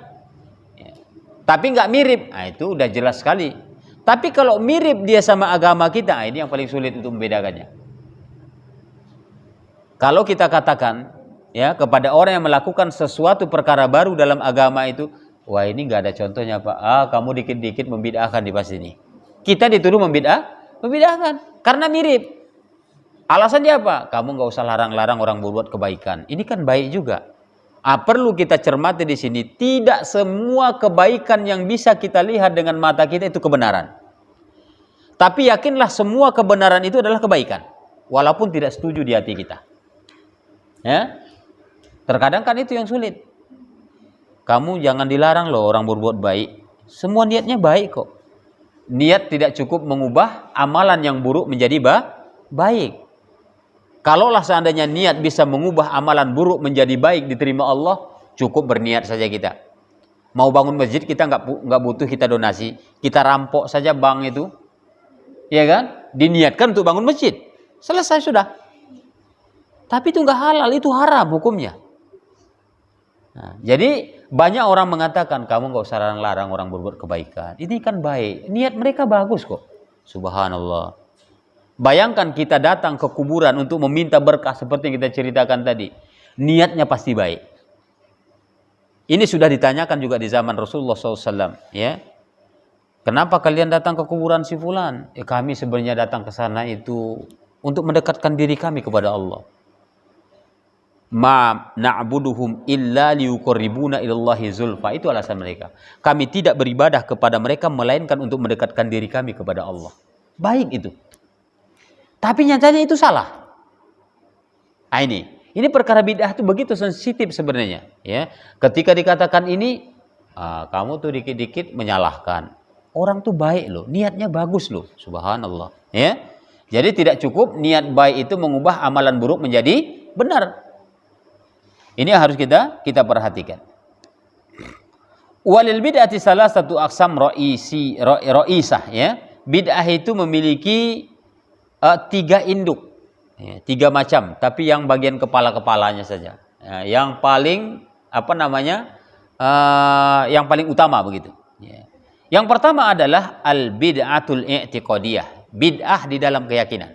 S1: ya, tapi nggak mirip, nah itu udah jelas sekali. Tapi kalau mirip dia sama agama kita, ini yang paling sulit untuk membedakannya. Kalau kita katakan, ya, kepada orang yang melakukan sesuatu perkara baru dalam agama itu, wah ini nggak ada contohnya Pak. Kamu dikit-dikit membid'ahkan di pas ini. Kita dituduh membid'ahkan karena mirip. Alasannya apa? Kamu nggak usah larang-larang orang berbuat kebaikan. Ini kan baik juga. Perlu kita cermati di sini. Tidak semua kebaikan yang bisa kita lihat dengan mata kita itu kebenaran. Tapi yakinlah semua kebenaran itu adalah kebaikan, walaupun tidak setuju di hati kita. Ya, terkadang kan itu yang sulit. Kamu jangan dilarang loh orang berbuat baik. Semua niatnya baik kok. Niat tidak cukup mengubah amalan yang buruk menjadi baik. Kalaulah seandainya niat bisa mengubah amalan buruk menjadi baik diterima Allah, cukup berniat saja kita. Mau bangun masjid kita nggak butuh kita donasi, kita rampok saja bank itu, ya kan? Diniatkan untuk bangun masjid, selesai sudah. Tapi itu nggak halal, itu haram hukumnya. Nah, jadi banyak orang mengatakan kamu nggak usah larang orang berbuat kebaikan. Ini kan baik, niat mereka bagus kok. Subhanallah. Bayangkan kita datang ke kuburan untuk meminta berkah seperti yang kita ceritakan tadi. Niatnya pasti baik. Ini sudah ditanyakan juga di zaman Rasulullah SAW. Ya, kenapa kalian datang ke kuburan si fulan? Kami sebenarnya datang ke sana itu untuk mendekatkan diri kami kepada Allah. Ma na'buduhum illa liyuqarribuna ilallahi zulfa. Itu alasan mereka. Kami tidak beribadah kepada mereka melainkan untuk mendekatkan diri kami kepada Allah. Baik itu. Tapi nyatanya itu salah. Nah, ini perkara bid'ah itu begitu sensitif sebenarnya. Ya, ketika dikatakan ini, kamu tuh dikit-dikit menyalahkan. Orang tuh baik loh, niatnya bagus loh. Subhanallah. Ya, jadi tidak cukup niat baik itu mengubah amalan buruk menjadi benar. Ini yang harus kita perhatikan. Walil bid'ati salah satu aksam ra'isah, ya. Bid'ah itu memiliki 3 induk, ya, 3 macam, tapi yang bagian kepala-kepalanya saja. Ya, yang paling yang paling utama begitu. Ya. Yang pertama adalah al bid'atul i'tiqadiyah, bid'ah di dalam keyakinan.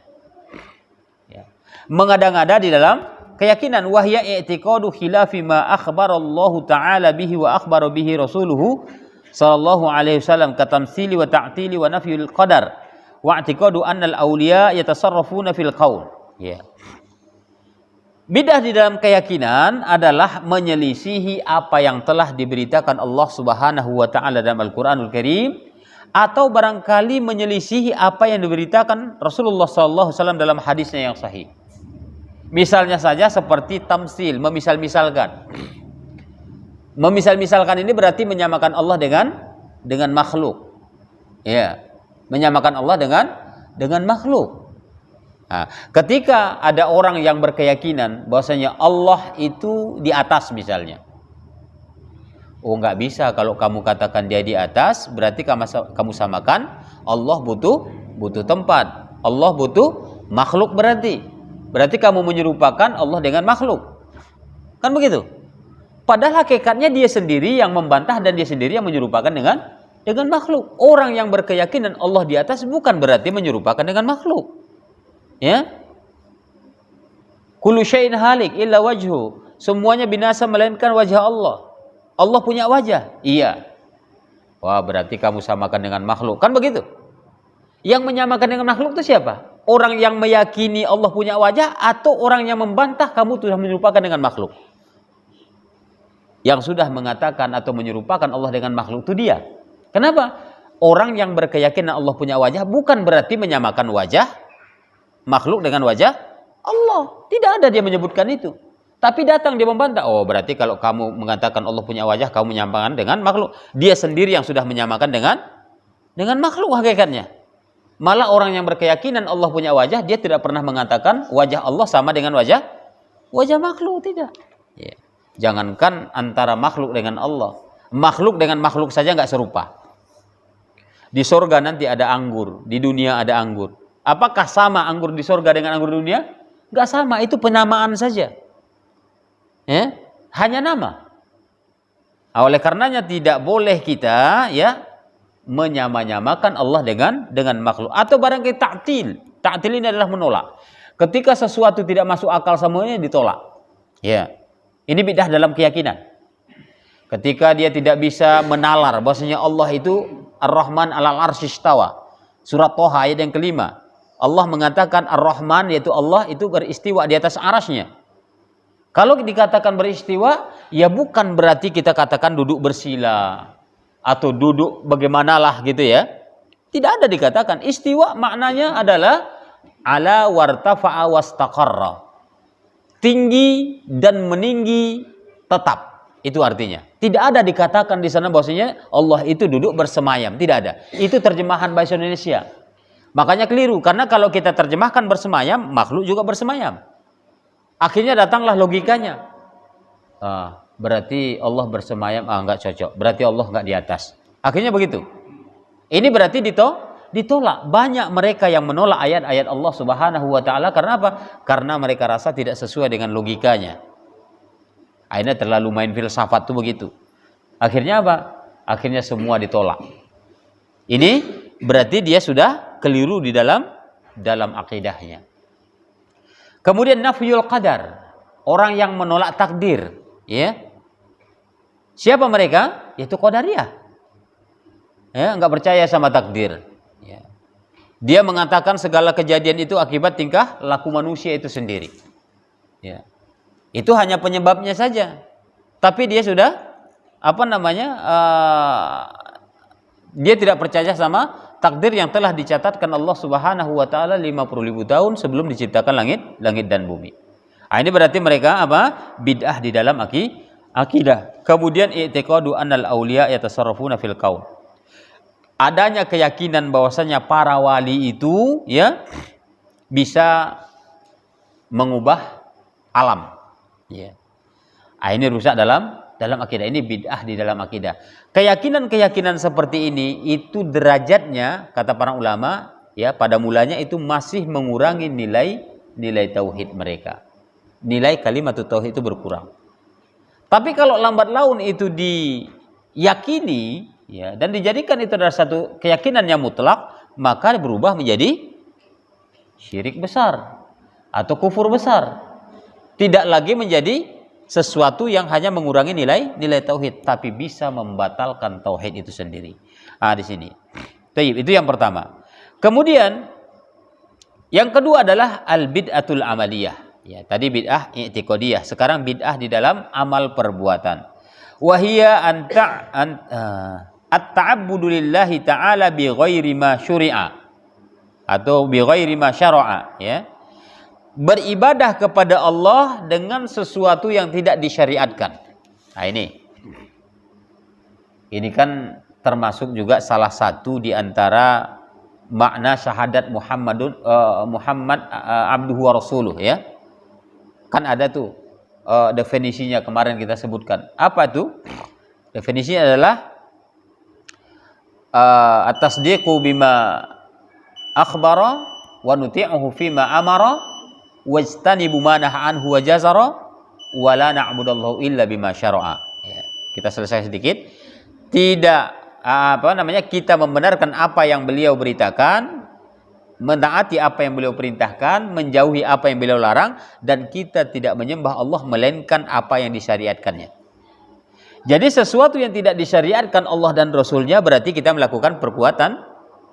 S1: Ya. Mengada-ngada di dalam keyakinan, wahya i'tiqadu khilafi ma akhbarallahu ta'ala bihi wa akhbara bihi rasuluhu sallallahu alaihi wasallam katamsili wa ta'tili wa nafyul qadar wa i'tiqadu annal awliya yatasarrafuna fil qaul. Ya. Bidah di dalam keyakinan adalah menyelisihi apa yang telah diberitakan Allah Subhanahu wa taala dalam Al-Qur'anul Karim, atau barangkali menyelisihi apa yang diberitakan Rasulullah sallallahu alaihi wasallam dalam hadisnya yang sahih. Misalnya saja seperti tamsil, memisal-misalkan. Memisal-misalkan ini berarti menyamakan Allah dengan makhluk. Ya, menyamakan Allah dengan makhluk. Nah, ketika ada orang yang berkeyakinan bahwasanya Allah itu di atas misalnya. Oh, nggak bisa kalau kamu katakan dia di atas, berarti kamu samakan Allah butuh tempat. Allah butuh makhluk berarti. Berarti kamu menyerupakan Allah dengan makhluk. Kan begitu? Padahal hakikatnya dia sendiri yang membantah dan dia sendiri yang menyerupakan dengan makhluk. Orang yang berkeyakinan Allah di atas bukan berarti menyerupakan dengan makhluk. Ya? Kullu syai'in halik illa wajhu. Semuanya binasa melainkan wajah Allah. Allah punya wajah. Iya. Wah, berarti kamu samakan dengan makhluk. Kan begitu? Yang menyamakan dengan makhluk itu siapa? Orang yang meyakini Allah punya wajah atau orang yang membantah kamu sudah menyerupakan dengan makhluk? Yang sudah mengatakan atau menyerupakan Allah dengan makhluk itu dia. Kenapa? Orang yang berkeyakinan Allah punya wajah bukan berarti menyamakan wajah makhluk dengan wajah Allah. Tidak ada dia menyebutkan itu. Tapi datang dia membantah. Oh, berarti kalau kamu mengatakan Allah punya wajah, kamu menyamakan dengan makhluk. Dia sendiri yang sudah menyamakan dengan makhluk hakikatnya. Malah orang yang berkeyakinan Allah punya wajah, dia tidak pernah mengatakan wajah Allah sama dengan wajah makhluk, tidak. Ya. Jangankan antara makhluk dengan Allah, makhluk dengan makhluk saja nggak serupa. Di sorga nanti ada anggur, di dunia ada anggur. Apakah sama anggur di sorga dengan anggur di dunia? Nggak sama, itu penamaan saja. Ya? Hanya nama. Oleh karenanya tidak boleh kita menyamakan Allah dengan makhluk, atau barangkali ta'til. Ta'til ini adalah menolak. Ketika sesuatu tidak masuk akal semuanya ditolak. Ya. Ini bidah dalam keyakinan. Ketika dia tidak bisa menalar bahwasanya Allah itu Ar-Rahman 'alal 'arsy istawa. Surat Thaha ayat yang kelima. Allah mengatakan Ar-Rahman, yaitu Allah itu beristiwa di atas arasnya. Kalau dikatakan beristiwa, ya bukan berarti kita katakan duduk bersila atau duduk bagaimanalah gitu ya. Tidak ada dikatakan. Istiwa maknanya adalah ala wartafa'a wastaqarra. Tinggi dan meninggi tetap. Itu artinya. Tidak ada dikatakan di sana bahwasanya Allah itu duduk bersemayam. Tidak ada. Itu terjemahan bahasa Indonesia. Makanya keliru. Karena kalau kita terjemahkan bersemayam, makhluk juga bersemayam. Akhirnya datanglah logikanya. Berarti Allah bersemayam, enggak cocok. Berarti Allah enggak di atas. Akhirnya begitu. Ini berarti ditolak. Banyak mereka yang menolak ayat-ayat Allah Subhanahu wa taala karena apa? Karena mereka rasa tidak sesuai dengan logikanya. Akhirnya terlalu main filsafat tuh begitu. Akhirnya apa? Akhirnya semua ditolak. Ini berarti dia sudah keliru di dalam akidahnya. Kemudian nafyul qadar, orang yang menolak takdir, ya. Siapa mereka? Yaitu Qadariyah. Ya, enggak percaya sama takdir. Ya. Dia mengatakan segala kejadian itu akibat tingkah laku manusia itu sendiri. Ya. Itu hanya penyebabnya saja. Tapi dia sudah dia tidak percaya sama takdir yang telah dicatatkan Allah Subhanahu wa taala 50.000 tahun sebelum diciptakan langit dan bumi. Ini berarti mereka bid'ah di dalam akidah. Kemudian i'tiqadu annal auliya yatasarrafuna fil kaun. Adanya keyakinan bahwasanya para wali itu ya bisa mengubah alam. Ya. Ini rusak dalam akidah. Ini bid'ah di dalam akidah. Keyakinan seperti ini itu derajatnya kata para ulama ya pada mulanya itu masih mengurangi nilai tauhid mereka. Nilai kalimat tauhid itu berkurang. Tapi kalau lambat laun itu diyakini ya dan dijadikan itu adalah satu keyakinan yang mutlak, maka berubah menjadi syirik besar atau kufur besar. Tidak lagi menjadi sesuatu yang hanya mengurangi nilai tauhid, tapi bisa membatalkan tauhid itu sendiri. Di sini. Itu yang pertama. Kemudian yang kedua adalah al-bid'atul amaliyah. Ya, tadi bid'ah i'tiqadiyah, sekarang bid'ah di dalam amal perbuatan. Wahia at-ta'abbudu lillahi ta'ala bi ghairi ma syuri'a atau bi ghairi ma syara'a, ya. Beribadah kepada Allah dengan sesuatu yang tidak disyariatkan. Ini kan termasuk juga salah satu di antara makna syahadat Muhammad abduhu wa rasuluh, ya. Kan ada tuh definisinya kemarin kita sebutkan. Apa tuh? Definisinya adalah at-tasdiqu bima akhbara wa nuti'uhu fima amara wajtanibu ma nahaa anhu wa jazara wa la na'budallaha illa bima syara'a. Ya, kita selesai sedikit. Tidak kita membenarkan apa yang beliau beritakan, mentaati apa yang beliau perintahkan, menjauhi apa yang beliau larang, dan kita tidak menyembah Allah melainkan apa yang disyariatkannya. Jadi sesuatu yang tidak disyariatkan Allah dan Rasulnya berarti kita melakukan perbuatan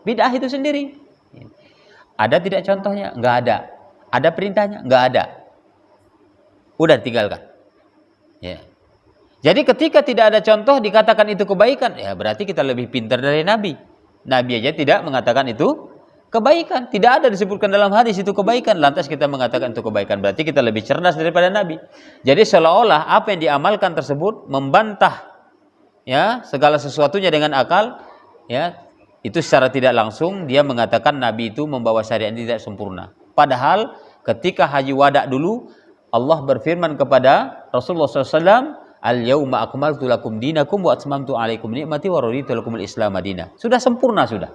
S1: bid'ah itu sendiri. Ada tidak contohnya? Enggak ada. Ada perintahnya? Enggak ada. Udah tinggalkan. Ya. Jadi ketika tidak ada contoh dikatakan itu kebaikan, ya berarti kita lebih pintar dari Nabi. Nabi aja tidak mengatakan itu kebaikan. Tidak ada disebutkan dalam hadis itu kebaikan. Lantas kita mengatakan itu kebaikan. Berarti kita lebih cerdas daripada Nabi. Jadi seolah-olah apa yang diamalkan tersebut membantah ya segala sesuatunya dengan akal. Ya, itu secara tidak langsung dia mengatakan Nabi itu membawa syariat yang tidak sempurna. Padahal ketika haji wada dulu Allah berfirman kepada Rasulullah SAW, al-yauma akmaltu lakum dinakum wa atmamtu alaikum ni'mati wa raditu lakumul Islam madinah. Sudah sempurna sudah.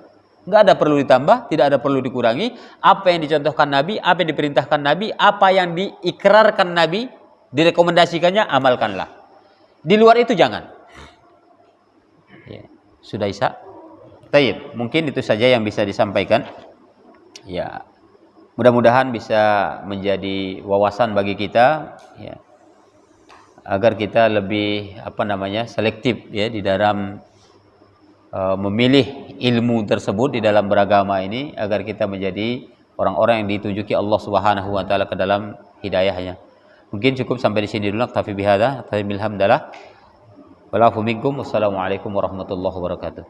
S1: Enggak ada perlu ditambah, tidak ada perlu dikurangi. Apa yang dicontohkan Nabi, apa yang diperintahkan Nabi, apa yang diikrarkan Nabi, direkomendasikannya amalkanlah. Di luar itu jangan. Ya, sudah Isa. Taib, mungkin itu saja yang bisa disampaikan. Ya. Mudah-mudahan bisa menjadi wawasan bagi kita ya. Agar kita lebih selektif ya di dalam memilih ilmu tersebut di dalam beragama ini agar kita menjadi orang-orang yang ditunjuki Allah Subhanahu wa taala ke dalam hidayahnya. Mungkin cukup sampai di sini dulu. Naktafi bihadza, alhamdulillah. Walafu minkum. Wassalamualaikum warahmatullahi wabarakatuh.